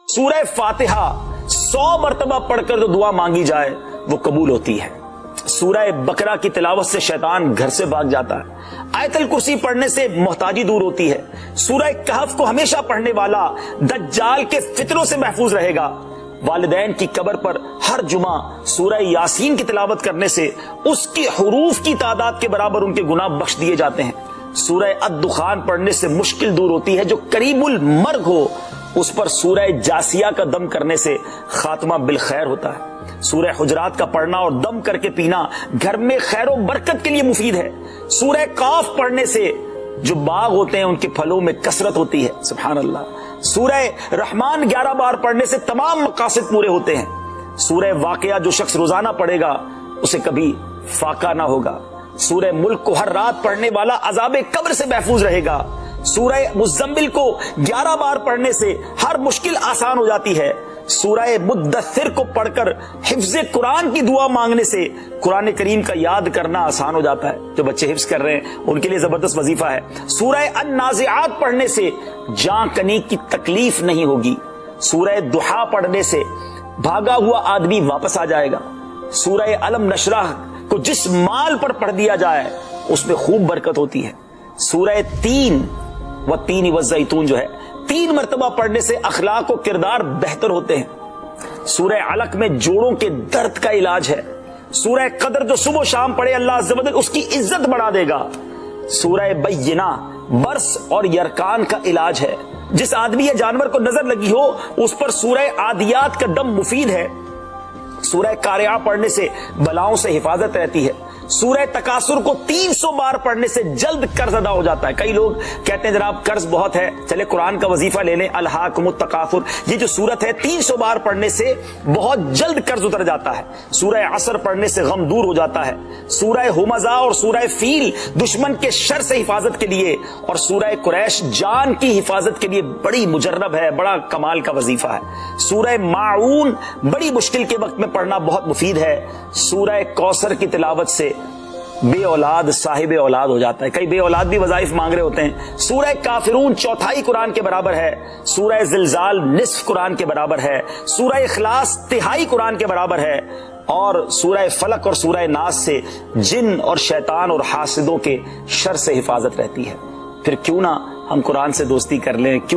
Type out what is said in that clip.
سورہ فاتحہ 100 مرتبہ پڑھ کر جو دعا مانگی جائے وہ قبول ہوتی ہے۔ سورہ بقرہ کی تلاوت سے شیطان گھر سے بھاگ جاتا ہے۔ آیت الکرسی پڑھنے سے محتاجی دور ہوتی ہے۔ سورہ کہف کو ہمیشہ پڑھنے والا دجال کے فتنوں سے محفوظ رہے گا۔ والدین کی قبر پر ہر جمعہ سورہ یاسین کی تلاوت کرنے سے اس کی حروف کی تعداد کے برابر ان کے گناہ بخش دیے جاتے ہیں۔ سورہ الدخان پڑھنے سے مشکل دور ہوتی ہے۔ جو قریب المرگ ہو اس پر سورہ جاسیہ کا دم کرنے سے خاتمہ بالخیر ہوتا ہے۔ سورہ حجرات کا پڑھنا اور دم کر کے پینا گھر میں خیر و برکت کے لیے مفید ہے۔ سورہ قاف پڑھنے سے جو باغ ہوتے ہیں ان کے پھلوں میں کثرت ہوتی ہے۔ سبحان اللہ۔ سورہ رحمان 11 بار پڑھنے سے تمام مقاصد پورے ہوتے ہیں۔ سورہ واقعہ جو شخص روزانہ پڑھے گا اسے کبھی فاقہ نہ ہوگا۔ سورہ ملک کو ہر رات پڑھنے والا عذاب قبر سے محفوظ رہے گا۔ سورہ مزمل کو 11 بار پڑھنے سے ہر مشکل آسان ہو جاتی ہے۔ سورہ مدثر کو پڑھ کر حفظ قرآن کی دعا مانگنے سے قرآن کریم کا یاد کرنا آسان ہو جاتا ہے۔ جو بچے حفظ کر رہے ہیں ان کے لیے زبردست وظیفہ ہے۔ سورہ النازعات پڑھنے سے جاں کنی کی تکلیف نہیں ہوگی۔ سورہ دحا پڑھنے سے بھاگا ہوا آدمی واپس آ جائے گا۔ سورہ علم نشرح کو جس مال پر پڑھ دیا جائے اس میں خوب برکت ہوتی ہے۔ سورہ تین والتین والزیتون جو ہے 3 مرتبہ پڑھنے سے اخلاق و کردار بہتر ہوتے ہیں۔ سورہ علق میں جوڑوں کے درد کا علاج ہے۔ سورہ قدر جو صبح و شام پڑھے اللہ عز و جل اس کی عزت بڑھا دے گا۔ سورہ بینہ برس اور یرکان کا علاج ہے۔ جس آدمی یا جانور کو نظر لگی ہو اس پر سورہ عادیات کا دم مفید ہے۔ سورہ قارعہ پڑھنے سے بلاؤں سے حفاظت رہتی ہے۔ سورہ تکاثر کو 300 بار پڑھنے سے جلد قرض ادا ہو جاتا ہے۔ کئی لوگ کہتے ہیں جناب قرض بہت ہے، چلے قرآن کا وظیفہ لے لیں، الہاکم التکاثر۔ یہ جو سورت ہے 300 بار پڑھنے سے بہت جلد قرض اتر جاتا ہے۔ سورہ عصر پڑھنے سے غم دور ہو جاتا ہے۔ سورہ ہمزہ اور سورہ فیل دشمن کے شر سے حفاظت کے لیے، اور سورہ قریش جان کی حفاظت کے لیے بڑی مجرب ہے، بڑا کمال کا وظیفہ ہے۔ سورہ ماعون بڑی مشکل کے وقت میں پڑھنا بہت مفید ہے۔ سورہ کوثر کی تلاوت سے بے اولاد صاحب اولاد ہو جاتا ہے۔ کئی بے اولاد بھی وظائف مانگ رہے ہوتے ہیں۔ سورہ کافرون 1/4 قرآن کے برابر ہے۔ سورہ زلزال نصف قرآن کے برابر ہے۔ سورہ اخلاص 1/3 قرآن کے برابر ہے۔ اور سورہ فلق اور سورہ ناس سے جن اور شیطان اور حاسدوں کے شر سے حفاظت رہتی ہے۔ پھر کیوں نہ ہم قرآن سے دوستی کر لیں، کیوں